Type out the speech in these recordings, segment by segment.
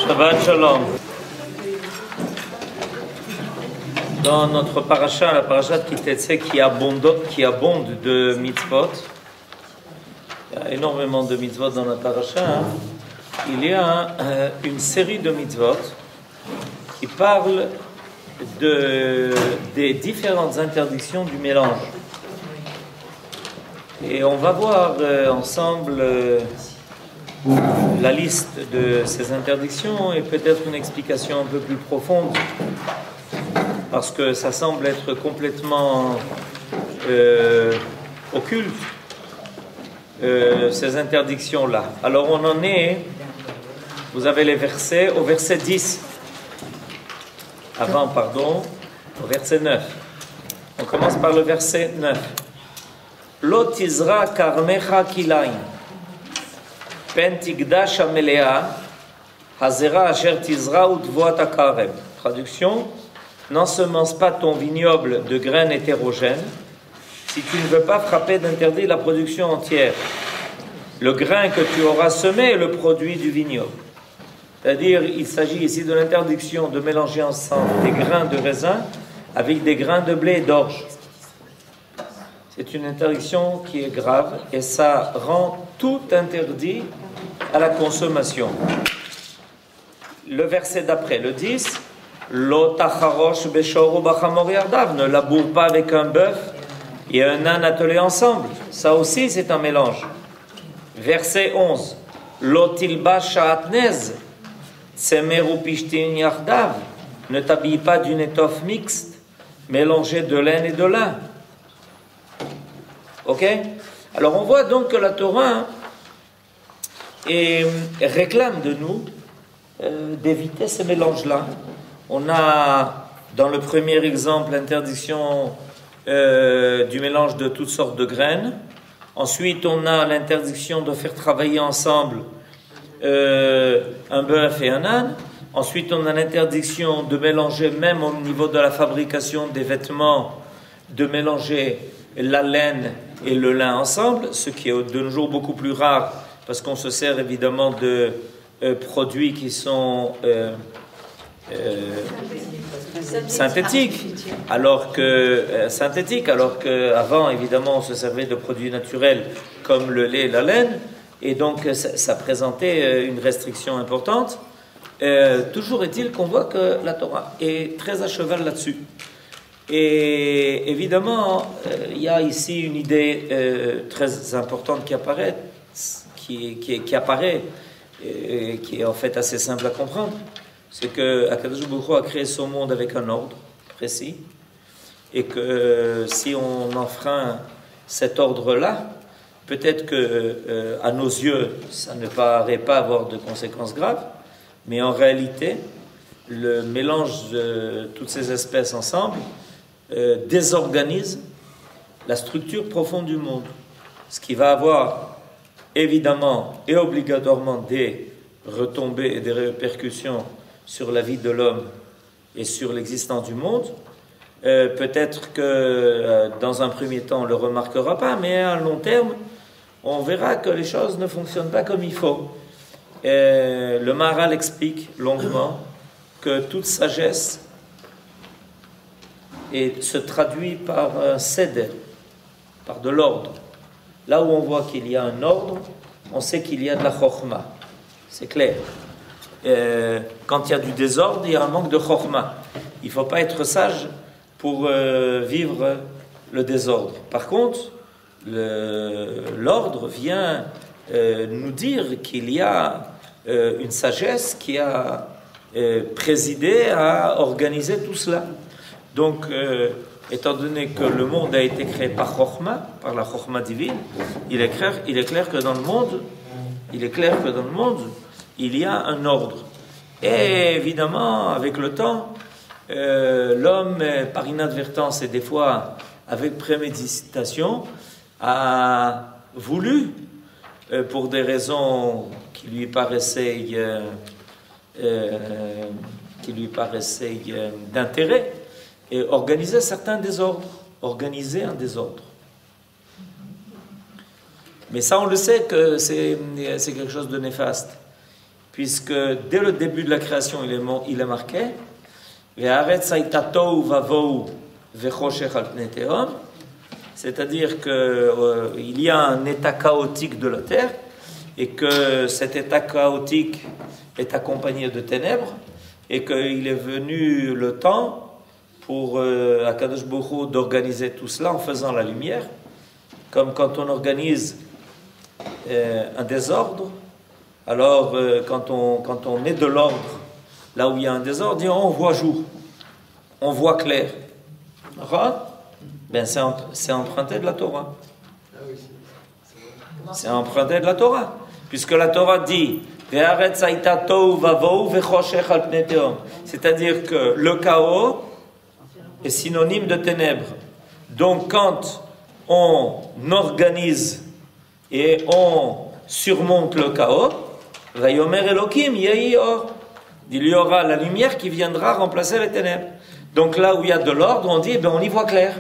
Shabbat Shalom. Dans notre paracha, la paracha de Kitetse qui abonde de mitzvot, il y a énormément de mitzvot dans la paracha, il y a une série de mitzvot qui parlent des différentes interdictions du mélange. Et on va voir ensemble la liste de ces interdictions et peut-être une explication un peu plus profonde, parce que ça semble être complètement occulte, ces interdictions-là. Alors on en est, vous avez les versets, au verset 10, au verset 9. On commence par le verset 9. Lo tizra karmecha kilain. Traduction: n'ensemence pas ton vignoble de graines hétérogènes si tu ne veux pas frapper d'interdit la production entière. Le grain que tu auras semé est le produit du vignoble. C'est-à-dire, il s'agit ici de l'interdiction de mélanger ensemble des grains de raisin avec des grains de blé et d'orge. C'est une interdiction qui est grave et ça rend tout interdit à la consommation. Le verset d'après, le 10, Lo tacharosh beshor ubachamor yardav, ne laboure pas avec un bœuf et un âne attelés ensemble. Ça aussi, c'est un mélange. Verset 11, Lo tilbash sha'atnez, tsemer upishtin yardav, ne t'habille pas d'une étoffe mixte, mélangée de laine et de lin. Ok? Alors on voit donc que la Torah réclame de nous d'éviter ces mélanges-là. On a dans le premier exemple l'interdiction du mélange de toutes sortes de graines. Ensuite on a l'interdiction de faire travailler ensemble un bœuf et un âne. Ensuite on a l'interdiction de mélanger, même au niveau de la fabrication des vêtements, de mélanger la laine et le lin ensemble, ce qui est de nos jours beaucoup plus rare parce qu'on se sert évidemment de produits qui sont synthétiques, alors qu'avant évidemment on se servait de produits naturels comme le lait et la laine, et donc ça présentait une restriction importante. Toujours est-il qu'on voit que la Torah est très à cheval là-dessus. Et évidemment, il y a ici une idée très importante qui apparaît, qui est en fait assez simple à comprendre. C'est que Akadosh Baruch Hu a créé son monde avec un ordre précis, et que si on enfreint cet ordre-là, peut-être que à nos yeux, ça ne paraît pas avoir de conséquences graves, mais en réalité, le mélange de toutes ces espèces ensemble désorganise la structure profonde du monde, ce qui va avoir évidemment et obligatoirement des retombées et des répercussions sur la vie de l'homme et sur l'existence du monde. Peut-être que dans un premier temps on ne le remarquera pas, mais à long terme on verra que les choses ne fonctionnent pas comme il faut. Le Maharal explique longuement que toute sagesse et se traduit par un seder, par de l'ordre. Là où on voit qu'il y a un ordre, on sait qu'il y a de la chokhma. C'est clair. Quand il y a du désordre, il y a un manque de chokhma. Il ne faut pas être sage pour vivre le désordre. Par contre, l'ordre vient nous dire qu'il y a une sagesse qui a présidé à organiser tout cela. Donc, étant donné que le monde a été créé par Chokhma, par la Chokhma divine, il est clair que dans le monde, il y a un ordre. Et évidemment, avec le temps, l'homme, par inadvertance et des fois avec préméditation, a voulu, pour des raisons qui lui paraissaient d'intérêt, et organiser certains désordres, organiser un désordre. Mais ça, on le sait que c'est quelque chose de néfaste. puisque dès le début de la création, il est marqué c'est-à-dire qu'il y a un état chaotique de la terre et que cet état chaotique est accompagné de ténèbres et qu'il est venu le temps pour Akadosh Baruch Hu d'organiser tout cela en faisant la lumière, comme quand on organise un désordre. Alors quand on met de l'ordre là où il y a un désordre, on voit jour, on voit clair. Ben c'est emprunté de la Torah. C'est emprunté de la Torah, puisque la Torah dit c'est-à-dire que le chaos est synonyme de ténèbres. Donc quand on organise et on surmonte le chaos, Vayomer Elokim yehi or, il y aura la lumière qui viendra remplacer les ténèbres. Donc là où il y a de l'ordre, on dit, on y voit clair.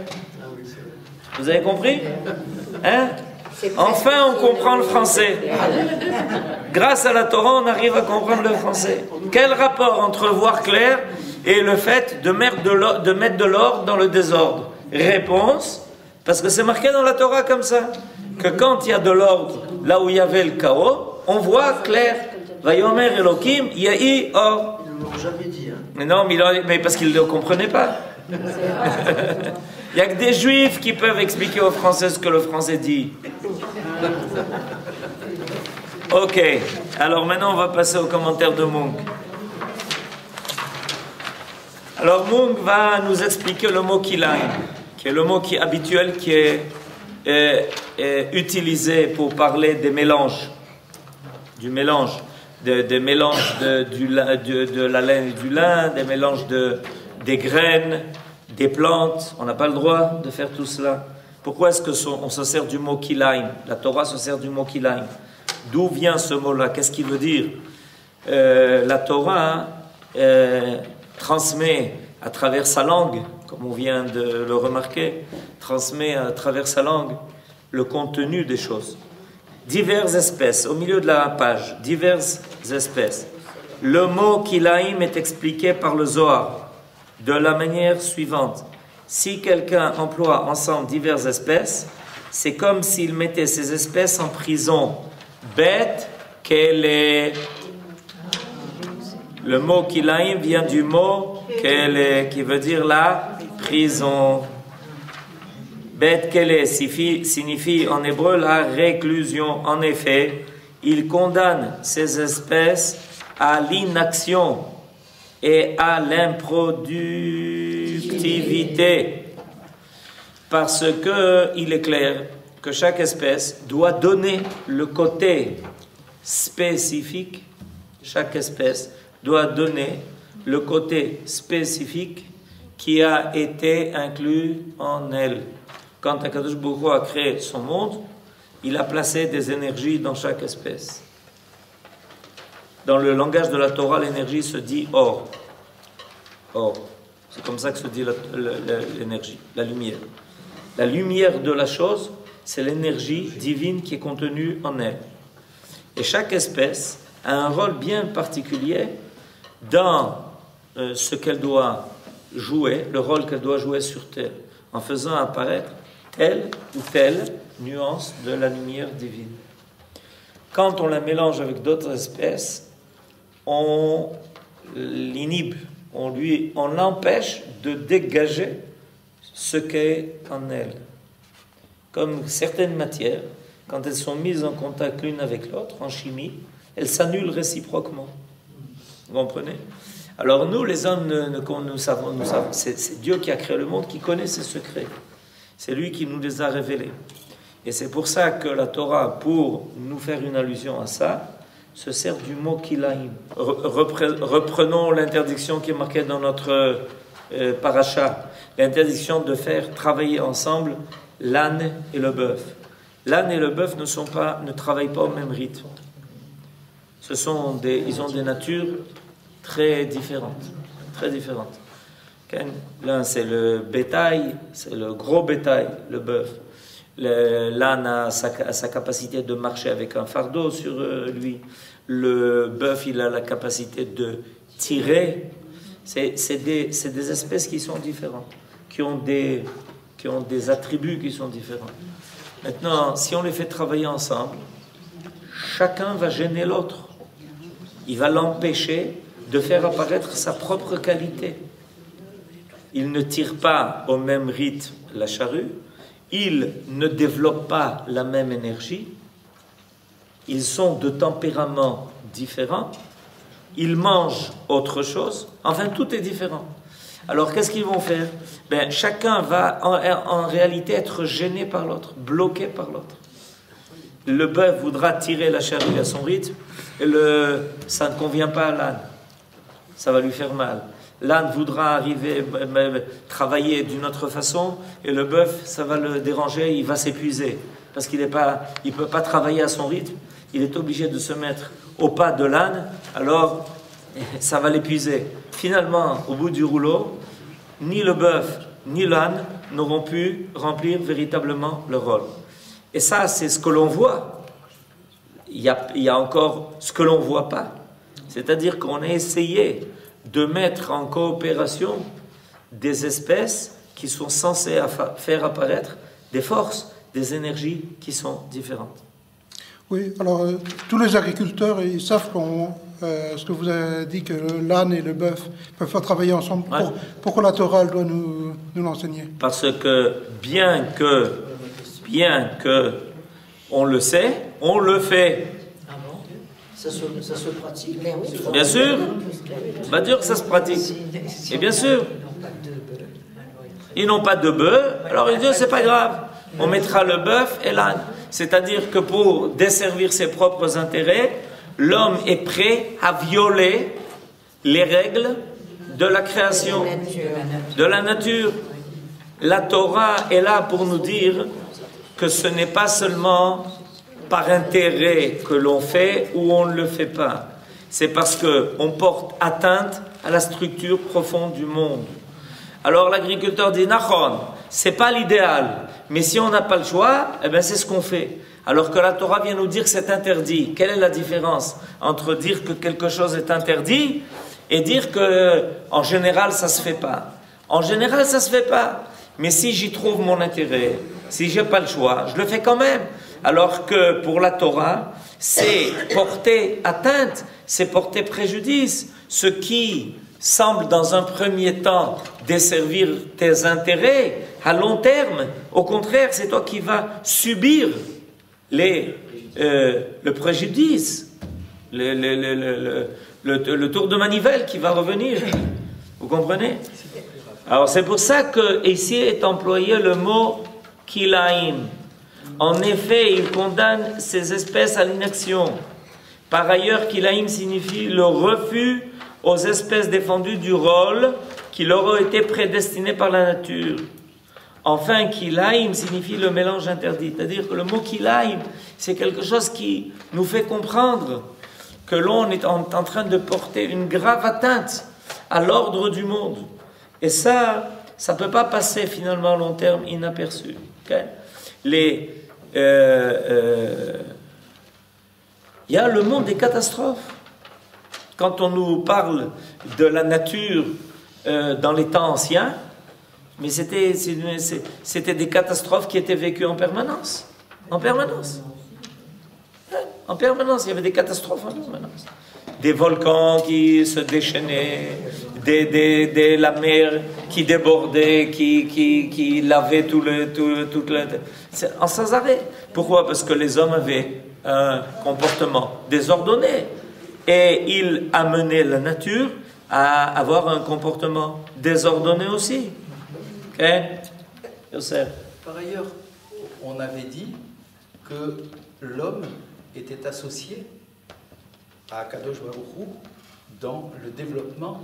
Vous avez compris? Hein? Enfin, on comprend le français. Grâce à la Torah, on arrive à comprendre le français. Quel rapport entre voir clair et le fait de mettre de l'ordre dans le désordre? Réponse, parce que c'est marqué dans la Torah comme ça, que quand il y a de l'ordre, là où il y avait le chaos, on voit clair. Vayomer Elokim yehi or. Ils ne l'ont jamais dit. Hein. Mais non, mais parce qu'ils ne le comprenaient pas. Il n'y a que des juifs qui peuvent expliquer aux Français ce que le français dit. Ok, alors maintenant on va passer au commentaire de Munk. Alors Munk va nous expliquer le mot kilaim, qui est le mot habituel qui est utilisé pour parler des mélanges, des mélanges de la laine et du lin, des mélanges des graines, des plantes. On n'a pas le droit de faire tout cela. Pourquoi est-ce qu'on se sert du mot kilaim? La Torah se sert du mot kilaim. D'où vient ce mot-là? Qu'est-ce qu'il veut dire? La Torah transmet à travers sa langue, comme on vient de le remarquer, transmet à travers sa langue le contenu des choses. Diverses espèces, au milieu de la page, diverses espèces. Le mot kilaim est expliqué par le Zohar de la manière suivante. Si quelqu'un emploie ensemble diverses espèces, c'est comme s'il mettait ces espèces en prison. Bet kele. Le mot kilaim vient du mot kele, qui veut dire la prison. Bet kele signifie en hébreu la réclusion. En effet, il condamne ces espèces à l'inaction et à l'improductivité, parce que il est clair que chaque espèce doit donner le côté spécifique. Chaque espèce doit donner le côté spécifique qui a été inclus en elle. Quand Akadosh Baruch Hu a créé son monde, il a placé des énergies dans chaque espèce. Dans le langage de la Torah, l'énergie se dit or. Or. C'est comme ça que se dit l'énergie, la lumière. La lumière de la chose, c'est l'énergie divine qui est contenue en elle. Et chaque espèce a un rôle bien particulier dans ce qu'elle doit jouer, le rôle qu'elle doit jouer sur Terre, en faisant apparaître telle ou telle nuance de la lumière divine. Quand on la mélange avec d'autres espèces, on l'inhibe, on l'empêche de dégager ce qu'est en elle. Comme certaines matières, quand elles sont mises en contact l'une avec l'autre, en chimie, elles s'annulent réciproquement. Vous comprenez? Alors nous, les hommes, nous savons, c'est Dieu qui a créé le monde, qui connaît ses secrets. C'est lui qui nous les a révélés. Et c'est pour ça que la Torah, pour nous faire une allusion à ça, se sert du mot kilaim. Reprenons l'interdiction qui est marquée dans notre paracha, l'interdiction de faire travailler ensemble l'âne et le bœuf. L'âne et le bœuf ne travaillent pas au même rythme. Ils ont des natures très différentes. Très différentes. L'un, c'est le bétail, c'est le gros bétail, le bœuf. L'âne a sa capacité de marcher avec un fardeau sur lui. le bœuf, il a la capacité de tirer. C'est des espèces qui sont différentes, qui ont des attributs qui sont différents. Maintenant, si on les fait travailler ensemble, chacun va gêner l'autre. Il va l'empêcher de faire apparaître sa propre qualité. Il ne tire pas au même rythme la charrue, il ne développe pas la même énergie, ils sont de tempéraments différents, ils mangent autre chose, enfin tout est différent. Alors qu'est-ce qu'ils vont faire? Chacun va en réalité être gêné par l'autre, bloqué par l'autre. Le bœuf voudra tirer la charrue à son rythme, et ça ne convient pas à l'âne, ça va lui faire mal. L'âne voudra arriver, travailler d'une autre façon, et le bœuf, ça va le déranger, il va s'épuiser, parce qu'il ne peut pas travailler à son rythme, il est obligé de se mettre au pas de l'âne, alors ça va l'épuiser. Finalement, au bout du rouleau, ni le bœuf, ni l'âne n'auront pu remplir véritablement leur rôle. Et ça, c'est ce que l'on voit. Il y a encore ce que l'on ne voit pas. C'est-à-dire qu'on a essayé de mettre en coopération des espèces qui sont censées faire apparaître des forces, des énergies qui sont différentes. Oui, alors tous les agriculteurs, ils savent ce que vous avez dit, que l'âne et le bœuf peuvent pas travailler ensemble. Ouais. Pourquoi la Torah doit nous l'enseigner? Parce que bien que on le sait, on le fait. Ah bon? Ça se pratique? Bien sûr, on va dire que ça se pratique. Et bien sûr, ils n'ont pas de bœuf, alors ils disent c'est pas grave, on mettra le bœuf et l'âne. C'est-à-dire que pour desservir ses propres intérêts, l'homme est prêt à violer les règles de la création, de la nature. La Torah est là pour nous dire que ce n'est pas seulement par intérêt que l'on fait ou on ne le fait pas. C'est parce qu'on porte atteinte à la structure profonde du monde. Alors l'agriculteur dit, Nachon, c'est pas l'idéal, mais si on n'a pas le choix, c'est ce qu'on fait. Alors que la Torah vient nous dire que c'est interdit. Quelle est la différence entre dire que quelque chose est interdit et dire que, en général, ça se fait pas? En général, ça se fait pas. Mais si j'y trouve mon intérêt, si j'ai pas le choix, je le fais quand même. Alors que pour la Torah, c'est porter atteinte, c'est porter préjudice. Ce qui semble dans un premier temps desservir tes intérêts, à long terme, au contraire, c'est toi qui vas subir le préjudice, le tour de manivelle qui va revenir. Vous comprenez? Alors c'est pour ça que ici est employé le mot kilaim. En effet, il condamne ces espèces à l'inaction. Par ailleurs, kilaim signifie le refus aux espèces défendues du rôle qui leur a été prédestiné par la nature. Enfin, kilaim signifie le mélange interdit. C'est-à-dire que le mot kilaim, c'est quelque chose qui nous fait comprendre que l'on est en train de porter une grave atteinte à l'ordre du monde. Et ça ne peut pas passer finalement à long terme inaperçu. Okay? Il y a le monde des catastrophes. Quand on nous parle de la nature dans les temps anciens, mais c'était des catastrophes qui étaient vécues en permanence. En permanence. En permanence, il y avait des catastrophes en permanence. Des volcans qui se déchaînaient, la mer qui débordait, qui lavait sans arrêt. Pourquoi? Parce que les hommes avaient un comportement désordonné. Et ils amenaient la nature à avoir un comportement désordonné aussi. Ok? Yosef. Par ailleurs, on avait dit que l'homme était associé à Kadosh Baruch Hu dans le développement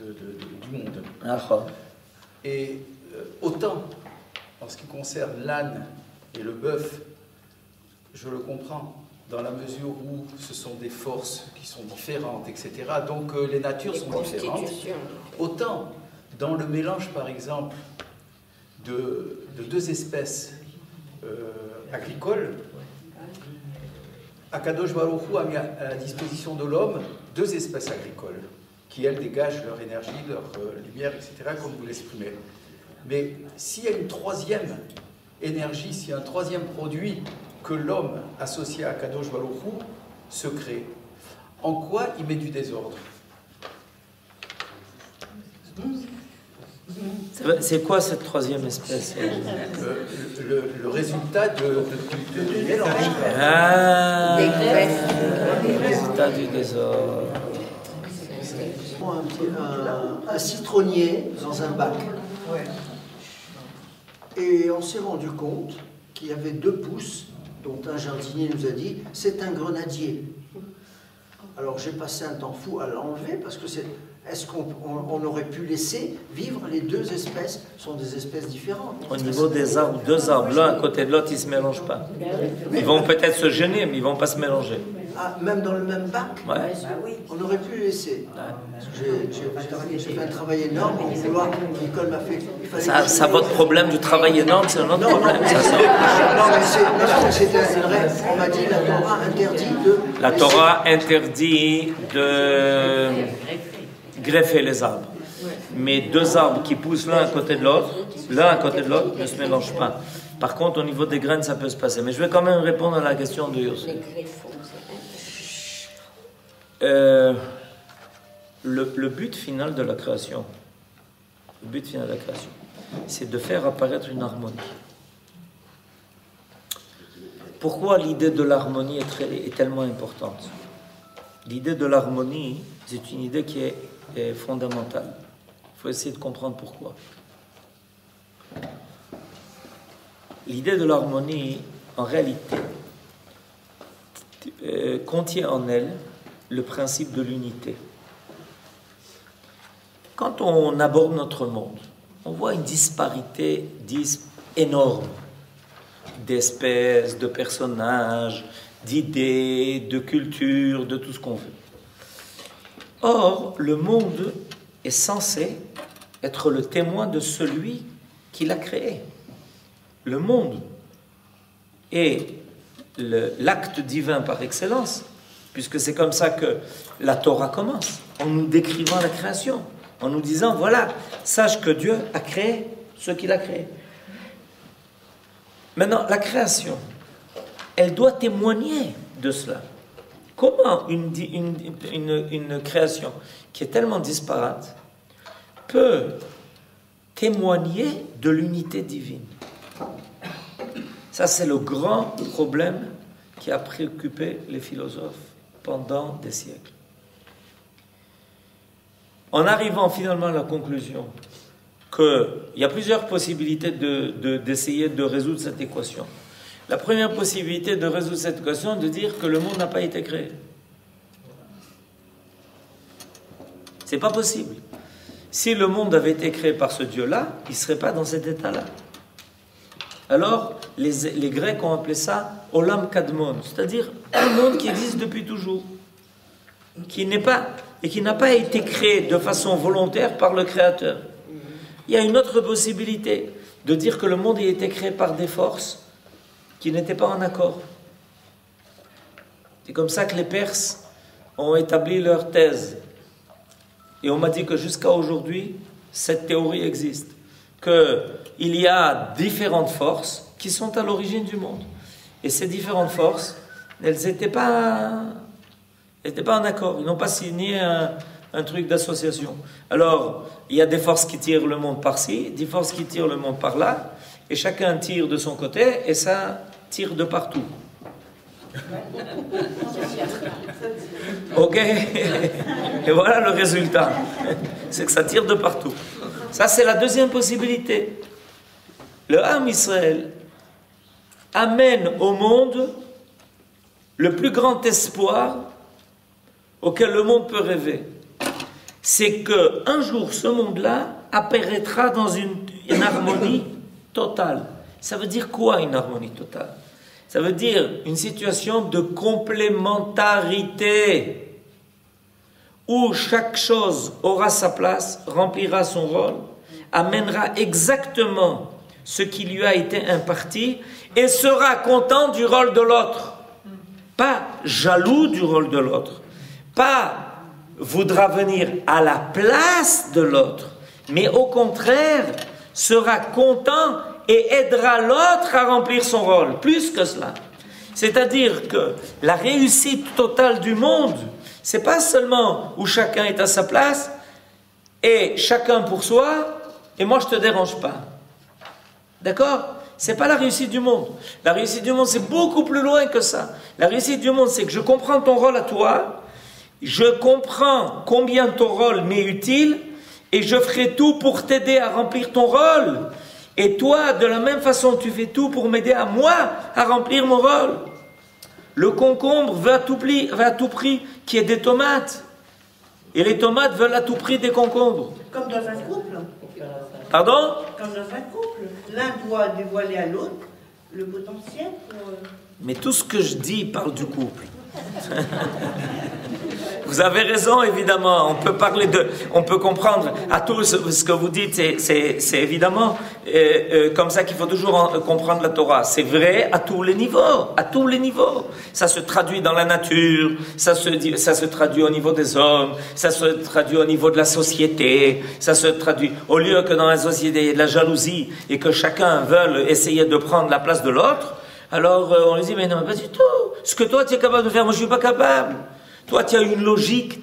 du monde. Et autant en ce qui concerne l'âne et le bœuf, je le comprends dans la mesure où ce sont des forces qui sont différentes, etc. Donc les natures sont différentes. Autant dans le mélange, par exemple, de deux espèces agricoles, Akadosh Baruch Hu a mis à la disposition de l'homme 2 espèces agricoles qui, elles, dégagent leur énergie, leur lumière, etc., comme vous l'exprimez. Mais s'il y a une 3e énergie, s'il y a un 3e produit que l'homme associé à Akadosh Baruch Hu se crée, en quoi il met du désordre? C'est quoi cette 3e espèce? Le résultat du mélange. Ah, le résultat du désordre. Un citronnier dans un bac. Et on s'est rendu compte qu'il y avait 2 pousses, dont un jardinier nous a dit « c'est un grenadier ». Alors j'ai passé un temps fou à l'enlever parce que c'est... Est-ce qu'on aurait pu laisser vivre les 2 espèces? Ce sont des espèces différentes. Au niveau des arbres, 2 arbres, l'un à côté de l'autre, ils ne se mélangent pas. Ils vont peut-être se gêner, mais ils ne vont pas se mélanger. Ah, même dans le même bac? Ouais. On aurait pu laisser. J'ai fait un travail énorme en vouloir. L'école m'a fait. Ça, votre problème du travail énorme, c'est un autre problème. Non, mais c'était vrai. On m'a dit la Torah interdit de. La Torah interdit de greffer les arbres. Mais 2 arbres qui poussent l'un à côté de l'autre, ne se mélangent pas. Par contre, au niveau des graines, ça peut se passer. Mais je vais quand même répondre à la question de Yosef. Le but final de la création, c'est de faire apparaître une harmonie. Pourquoi l'idée de l'harmonie est tellement importante? L'idée de l'harmonie, c'est une idée qui est fondamentale. Il faut essayer de comprendre pourquoi. L'idée de l'harmonie, en réalité, contient en elle le principe de l'unité. Quand on aborde notre monde, on voit une disparité énorme d'espèces, de personnages, d'idées, de cultures, de tout ce qu'on veut. Or, le monde est censé être le témoin de celui qui l'a créé. Le monde est l'acte divin par excellence, puisque c'est comme ça que la Torah commence, en nous décrivant la création, en nous disant, voilà, sache que Dieu a créé ce qu'il a créé. Maintenant, la création, elle doit témoigner de cela. Comment une création qui est tellement disparate peut témoigner de l'unité divine? Ça, c'est le grand problème qui a préoccupé les philosophes pendant des siècles. En arrivant finalement à la conclusion qu'il y a plusieurs possibilités d'essayer de résoudre cette équation. La première possibilité de résoudre cette équation est de dire que le monde n'a pas été créé. C'est pas possible. Si le monde avait été créé par ce Dieu-là, il ne serait pas dans cet état-là. Alors, les Grecs ont appelé ça Olam Kadmon, c'est-à-dire un monde qui existe depuis toujours, qui n'a pas été créé de façon volontaire par le Créateur. Il y a une autre possibilité de dire que le monde a été créé par des forces qui n'étaient pas en accord. C'est comme ça que les Perses ont établi leur thèse. Et on m'a dit que jusqu'à aujourd'hui, cette théorie existe. Qu'il y a différentes forces qui sont à l'origine du monde. Et ces différentes forces, elles n'étaient pas en accord. Ils n'ont pas signé un truc d'association. Alors, il y a des forces qui tirent le monde par-ci, des forces qui tirent le monde par-là, et chacun tire de son côté, et ça tire de partout. Ok? Et voilà le résultat. C'est que ça tire de partout. Ça, c'est la deuxième possibilité. Le Ham Israël amène au monde le plus grand espoir auquel le monde peut rêver. C'est qu'un jour, ce monde-là apparaîtra dans une harmonie totale. Ça veut dire quoi, une harmonie totale? Ça veut dire une situation de complémentarité, où chaque chose aura sa place, remplira son rôle, amènera exactement ce qui lui a été imparti, et sera content du rôle de l'autre. pas jaloux du rôle de l'autre, pas voudra venir à la place de l'autre, mais au contraire sera content et aidera l'autre à remplir son rôle, plus que cela. C'est-à-dire que la réussite totale du monde, c'est pas seulement où chacun est à sa place et chacun pour soi et moi je te dérange pas. D'accord? C'est pas la réussite du monde. La réussite du monde, c'est beaucoup plus loin que ça. La réussite du monde, c'est que je comprends ton rôle à toi, je comprends combien ton rôle m'est utile et je ferai tout pour t'aider à remplir ton rôle. Et toi, de la même façon, tu fais tout pour m'aider à moi à remplir mon rôle. Le concombre veut à tout prix qu'il y ait des tomates. Et les tomates veulent à tout prix des concombres. Comme dans un couple. Pardon? Comme dans un couple. L'un doit dévoiler à l'autre le potentiel pour... Mais tout ce que je dis parle du couple. Vous avez raison, évidemment. On peut comprendre à tout ce que vous dites. C'est évidemment comme ça qu'il faut toujours comprendre la Torah. C'est vrai à tous les niveaux, à tous les niveaux. Ça se traduit dans la nature, ça se traduit au niveau des hommes, ça se traduit au niveau de la société, ça se traduit au lieu que dans la société il y ait de la jalousie et que chacun veuille essayer de prendre la place de l'autre. Alors on lui dit mais non, pas du tout. Ce que toi tu es capable de faire, moi je suis pas capable. Toi, tu as une logique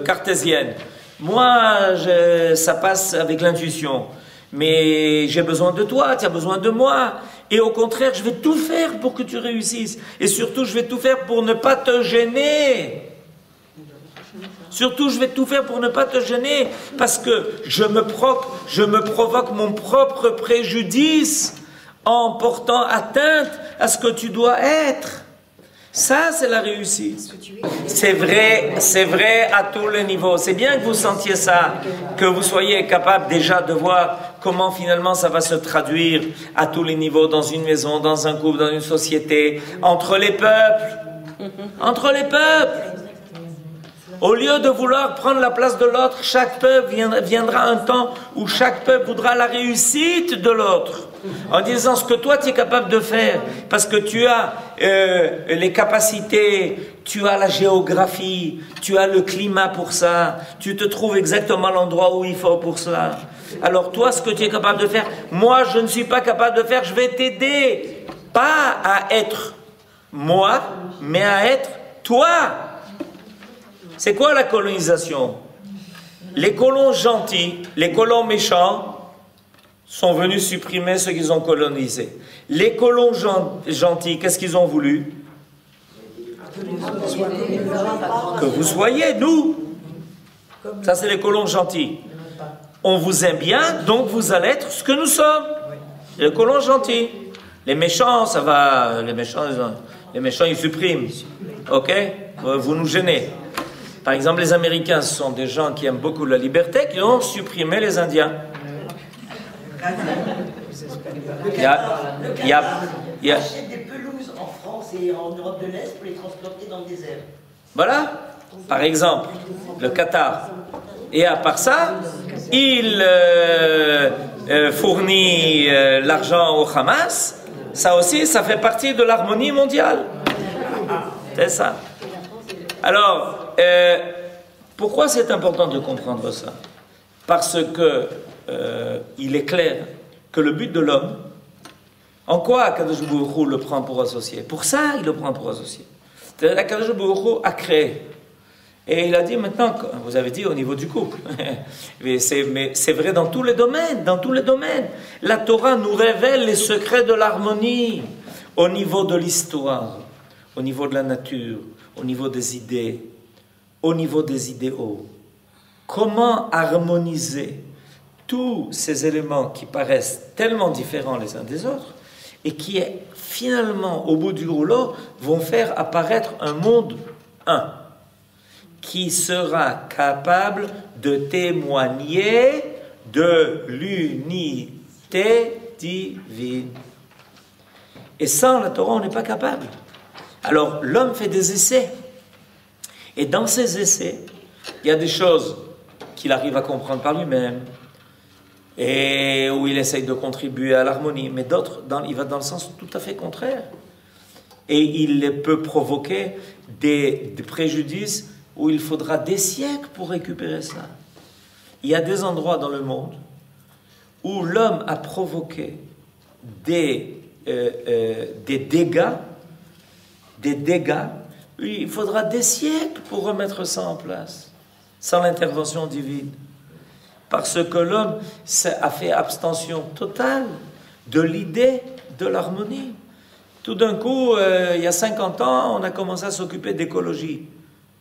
cartésienne. Moi, ça passe avec l'intuition. Mais j'ai besoin de toi, tu as besoin de moi. Et au contraire, je vais tout faire pour que tu réussisses. Et surtout, je vais tout faire pour ne pas te gêner. Surtout, je vais tout faire pour ne pas te gêner. Parce que je me provoque mon propre préjudice en portant atteinte à ce que tu dois être. Ça, c'est la réussite. C'est vrai à tous les niveaux. C'est bien que vous sentiez ça, que vous soyez capable déjà de voir comment finalement ça va se traduire à tous les niveaux, dans une maison, dans un couple, dans une société, entre les peuples. Entre les peuples. Au lieu de vouloir prendre la place de l'autre, chaque peuple viendra un temps où chaque peuple voudra la réussite de l'autre. En disant ce que toi tu es capable de faire, parce que tu as les capacités, tu as la géographie, tu as le climat pour ça, tu te trouves exactement à l'endroit où il faut pour cela. Alors toi, ce que tu es capable de faire, moi je ne suis pas capable de faire, je vais t'aider. Pas à être moi, mais à être toi. C'est quoi la colonisation? Les colons gentils, les colons méchants sont venus supprimer ce qu'ils ont colonisé. Les colons gentils, qu'est-ce qu'ils ont voulu? Que vous soyez, nous. Ça, c'est les colons gentils. On vous aime bien, donc vous allez être ce que nous sommes. Les colons gentils. Les méchants, ça va. Les méchants, ils suppriment. Ok? Vous nous gênez. Par exemple, les Américains, ce sont des gens qui aiment beaucoup la liberté, qui ont supprimé les Indiens. Il y a achète des pelouses en France et en Europe de l'Est pour les transporter dans le désert. Voilà, par exemple, le Qatar. Et à part ça, il fournit l'argent au Hamas. Ça aussi, ça fait partie de l'harmonie mondiale. C'est ça. Alors, pourquoi c'est important de comprendre ça? Parce que il est clair que le but de l'homme, en quoi Akadosh Baruch Hu le prend pour associé? Pour ça, il le prend pour associé. Akadosh Baruch Hu a créé. Et il a dit maintenant, vous avez dit au niveau du couple, mais c'est vrai dans tous les domaines, dans tous les domaines. La Torah nous révèle les secrets de l'harmonie au niveau de l'histoire, au niveau de la nature, au niveau des idées, au niveau des idéaux. Comment harmoniser tous ces éléments qui paraissent tellement différents les uns des autres et qui, finalement, au bout du rouleau, vont faire apparaître un monde un qui sera capable de témoigner de l'unité divine. Et sans la Torah, on n'est pas capable. Alors, l'homme fait des essais. Et dans ces essais, il y a des choses qu'il arrive à comprendre par lui-même. et où il essaye de contribuer à l'harmonie, mais d'autres, il va dans le sens tout à fait contraire. Et il peut provoquer des préjudices où il faudra des siècles pour récupérer ça. Il y a des endroits dans le monde où l'homme a provoqué des dégâts, il faudra des siècles pour remettre ça en place, sans l'intervention divine. Parce que l'homme a fait abstention totale de l'idée de l'harmonie. Tout d'un coup, il y a 50 ans, on a commencé à s'occuper d'écologie.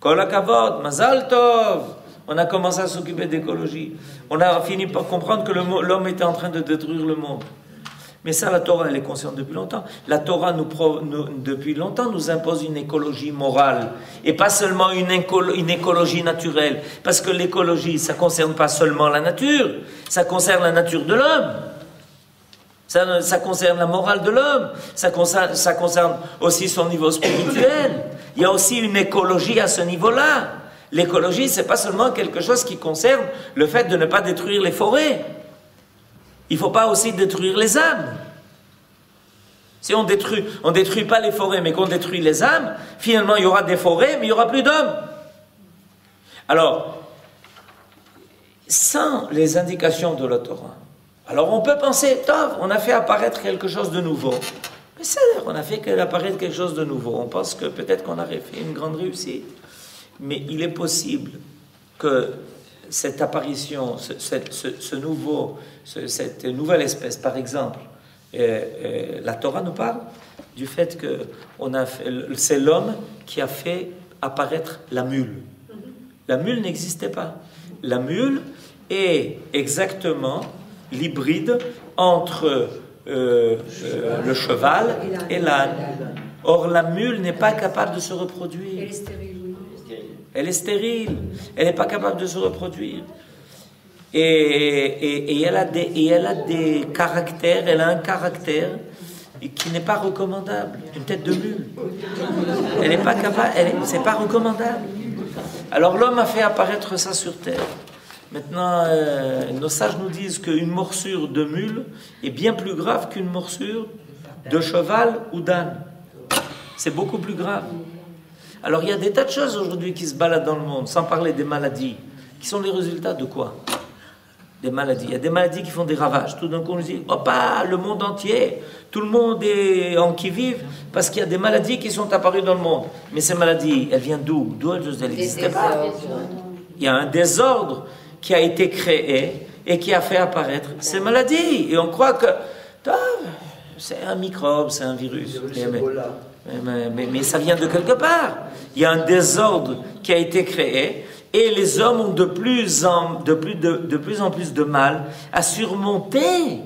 Kol hakavod, mazal tov. On a commencé à s'occuper d'écologie. On a fini par comprendre que l'homme était en train de détruire le monde. Mais ça, la Torah, elle est consciente depuis longtemps. La Torah, depuis longtemps, nous impose une écologie morale. Et pas seulement une écologie naturelle. Parce que l'écologie, ça ne concerne pas seulement la nature. Ça concerne la nature de l'homme. Ça concerne la morale de l'homme. Ça concerne aussi son niveau spirituel. Il y a aussi une écologie à ce niveau-là. L'écologie, ce n'est pas seulement quelque chose qui concerne le fait de ne pas détruire les forêts. Il ne faut pas aussi détruire les âmes. Si on détruit pas les forêts, mais qu'on détruit les âmes, finalement, il y aura des forêts, mais il n'y aura plus d'hommes. Alors, sans les indications de la Torah, alors on peut penser, on a fait apparaître quelque chose de nouveau. Mais c'est on a fait apparaître quelque chose de nouveau. On pense que peut-être qu'on aurait fait une grande réussite. Mais il est possible que cette apparition, cette nouvelle espèce, par exemple, la Torah nous parle du fait que c'est l'homme qui a fait apparaître la mule. La mule n'existait pas. La mule est exactement l'hybride entre le cheval et l'âne. Or, la mule n'est pas capable de se reproduire. Elle est stérile. Elle est stérile, elle n'est pas capable de se reproduire. Et elle a des caractères, elle a un caractère qui n'est pas recommandable. Une tête de mule. Elle n'est pas capable, c'est pas recommandable. Alors l'homme a fait apparaître ça sur terre. Maintenant, nos sages nous disent qu'une morsure de mule est bien plus grave qu'une morsure de cheval ou d'âne. C'est beaucoup plus grave. Alors il y a des tas de choses aujourd'hui qui se baladent dans le monde, sans parler des maladies, qui sont les résultats de quoi? Des maladies. Il y a des maladies qui font des ravages. Tout d'un coup on nous dit, le monde entier, tout le monde est en qui-vive, parce qu'il y a des maladies qui sont apparues dans le monde. Mais ces maladies, elles viennent d'où? D'où elles n'existaient pas? Il y a un désordre qui a été créé et qui a fait apparaître ces maladies. Et on croit que c'est un microbe, c'est un virus. Mais ça vient de quelque part. Il y a un désordre qui a été créé et les hommes ont de plus en plus de mal à surmonter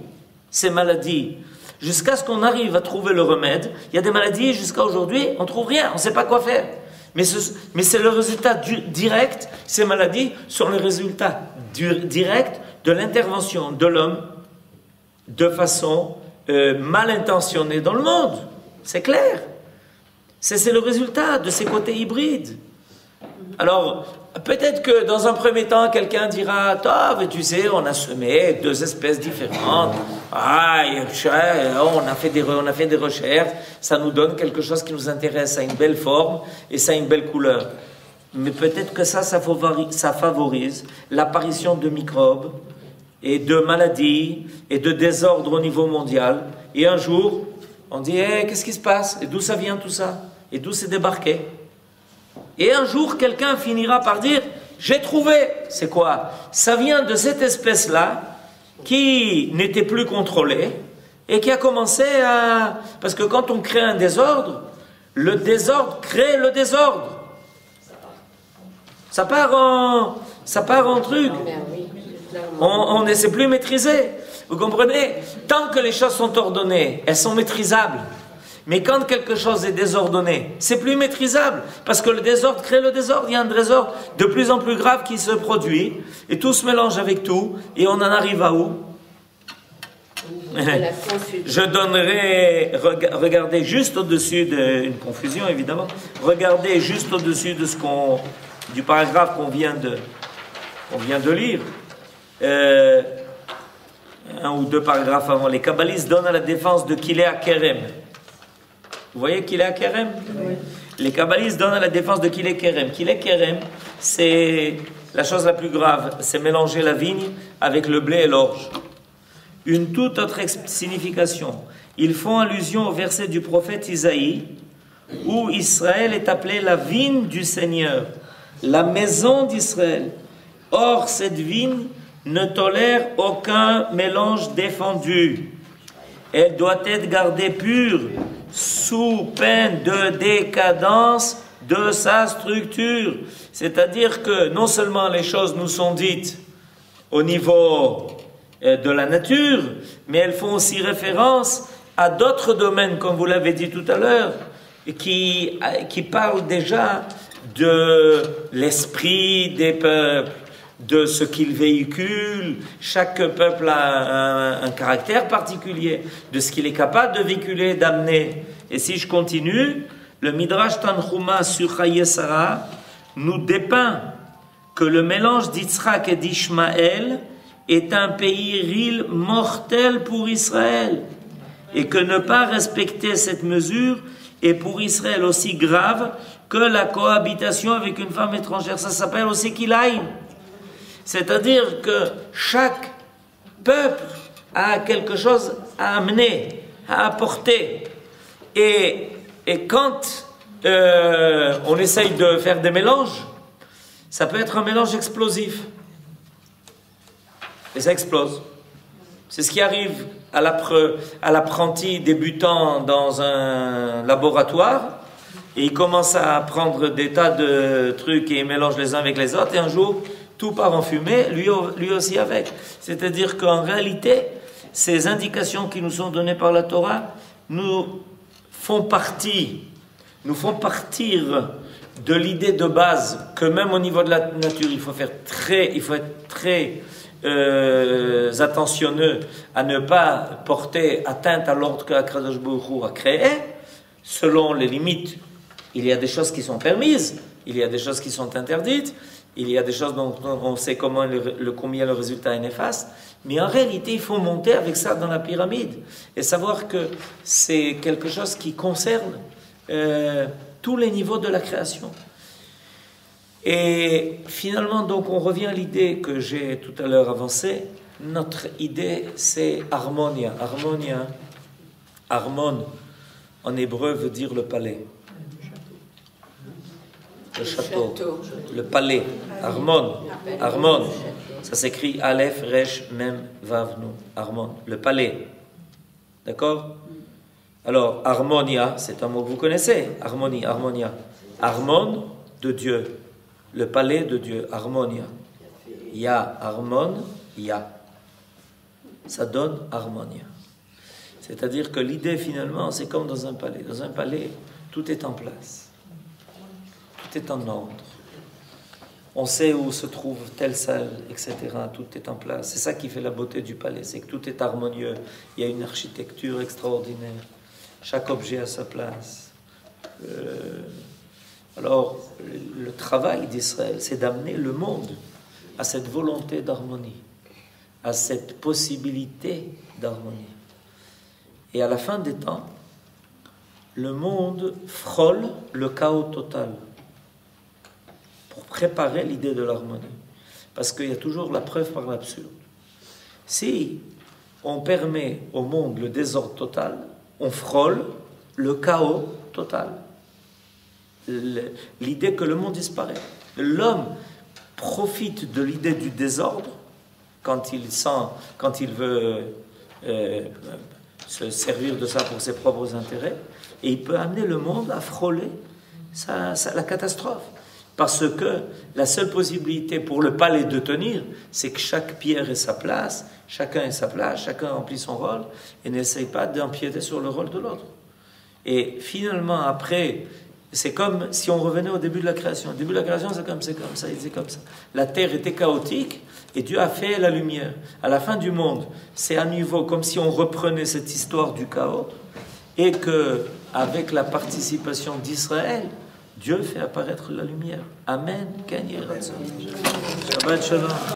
ces maladies jusqu'à ce qu'on arrive à trouver le remède. Il y a des maladies, jusqu'à aujourd'hui, on ne trouve rien, on ne sait pas quoi faire. Mais c'est le résultat direct, ces maladies sont le résultat direct de l'intervention de l'homme de façon mal intentionnée dans le monde. C'est clair. C'est le résultat de ces côtés hybrides. Alors, peut-être que dans un premier temps, quelqu'un dira, tu sais, on a semé deux espèces différentes. On a fait des recherches, ça nous donne quelque chose qui nous intéresse, ça a une belle forme et ça a une belle couleur. Mais peut-être que ça favorise l'apparition de microbes et de maladies et de désordres au niveau mondial. Et un jour, on dit, qu'est-ce qui se passe? Et d'où ça vient tout ça? Et d'où c'est débarqué? Et un jour, quelqu'un finira par dire, j'ai trouvé. C'est quoi? Ça vient de cette espèce-là qui n'était plus contrôlée et qui a commencé à... Parce que quand on crée un désordre, le désordre crée le désordre. Ça part en truc. On ne sait plus maîtriser. Vous comprenez? Tant que les choses sont ordonnées, elles sont maîtrisables. Mais quand quelque chose est désordonné, c'est plus maîtrisable. Parce que le désordre crée le désordre. Il y a un désordre de plus en plus grave qui se produit. Et tout se mélange avec tout. Et on en arrive à où? Je donnerai, regardez juste au-dessus d'une confusion évidemment, regardez juste au-dessus de du paragraphe qu'on vient de lire. un ou deux paragraphes avant, les kabbalistes donnent à la défense de Kilé à Kerem. Vous voyez Kilé à Kerem? Oui. Les kabbalistes donnent à la défense de Kilé Kerem. Kilé Kerem, c'est la chose la plus grave, c'est mélanger la vigne avec le blé et l'orge. Une toute autre signification. Ils font allusion au verset du prophète Isaïe, où Israël est appelé la vigne du Seigneur, la maison d'Israël. Or, cette vigne ne tolère aucun mélange défendu. Elle doit être gardée pure, sous peine de décadence de sa structure. C'est-à-dire que non seulement les choses nous sont dites au niveau de la nature, mais elles font aussi référence à d'autres domaines, comme vous l'avez dit tout à l'heure, qui parlent déjà de l'esprit des peuples, de ce qu'ils véhiculent. Chaque peuple a un caractère particulier, de ce qu'il est capable de véhiculer, d'amener. Et si je continue, le Midrash Tanchuma sur Chaye Sarah nous dépeint que le mélange d'Yitzhak et d'Ishmaël est un péril mortel pour Israël, et que ne pas respecter cette mesure est pour Israël aussi grave que la cohabitation avec une femme étrangère. Ça s'appelle aussi Kilaïm. C'est-à-dire que chaque peuple a quelque chose à amener, à apporter. Et quand on essaye de faire des mélanges, ça peut être un mélange explosif. Et ça explose. C'est ce qui arrive à l'apprenti débutant dans un laboratoire. Et il commence à prendre des tas de trucs et il mélange les uns avec les autres. Et un jour, tout part en fumée, lui aussi avec. C'est-à-dire qu'en réalité, ces indications qui nous sont données par la Torah nous font partir de l'idée de base que même au niveau de la nature, il faut être très attentionneux à ne pas porter atteinte à l'ordre que Akadosh Baruch Hu a créé. Selon les limites, il y a des choses qui sont permises, il y a des choses qui sont interdites, il y a des choses dont on sait combien le résultat est néfaste, mais en réalité, il faut monter avec ça dans la pyramide et savoir que c'est quelque chose qui concerne tous les niveaux de la création. Et finalement, donc, on revient à l'idée que j'ai tout à l'heure avancée. Notre idée, c'est harmonia. Harmon, en hébreu, veut dire le palais. Le château, le palais, Armon, ça s'écrit Aleph, Resh, Mem, Vav, Nun, Armon, le palais, d'accord? Alors, harmonia, c'est un mot que vous connaissez, harmonia, harmon de Dieu, le palais de Dieu, harmonia, ya, harmon, ya, ça donne harmonia. C'est-à-dire que l'idée finalement, c'est comme dans un palais, tout est en place. Tout est en ordre. On sait où se trouve telle salle, etc. Tout est en place. C'est ça qui fait la beauté du palais, c'est que tout est harmonieux. Il y a une architecture extraordinaire. Chaque objet a sa place. Alors, le travail d'Israël, c'est d'amener le monde à cette volonté d'harmonie, à cette possibilité d'harmonie. Et à la fin des temps, le monde frôle le chaos total. Pour préparer l'idée de l'harmonie. Parce qu'il y a toujours la preuve par l'absurde. Si on permet au monde le désordre total, on frôle le chaos total. L'idée que le monde disparaît. L'homme profite de l'idée du désordre quand il veut se servir de ça pour ses propres intérêts, et il peut amener le monde à frôler la catastrophe. Parce que la seule possibilité pour le palais de tenir, c'est que chaque pierre ait sa place, chacun ait sa place, chacun remplit son rôle, et n'essaye pas d'empiéter sur le rôle de l'autre. Et finalement, après, c'est comme si on revenait au début de la création. Au début de la création, c'est comme ça. La terre était chaotique, et Dieu a fait la lumière. À la fin du monde, c'est à nouveau comme si on reprenait cette histoire du chaos, et que, avec la participation d'Israël, Dieu fait apparaître la lumière. Amen. Shabbat shalom.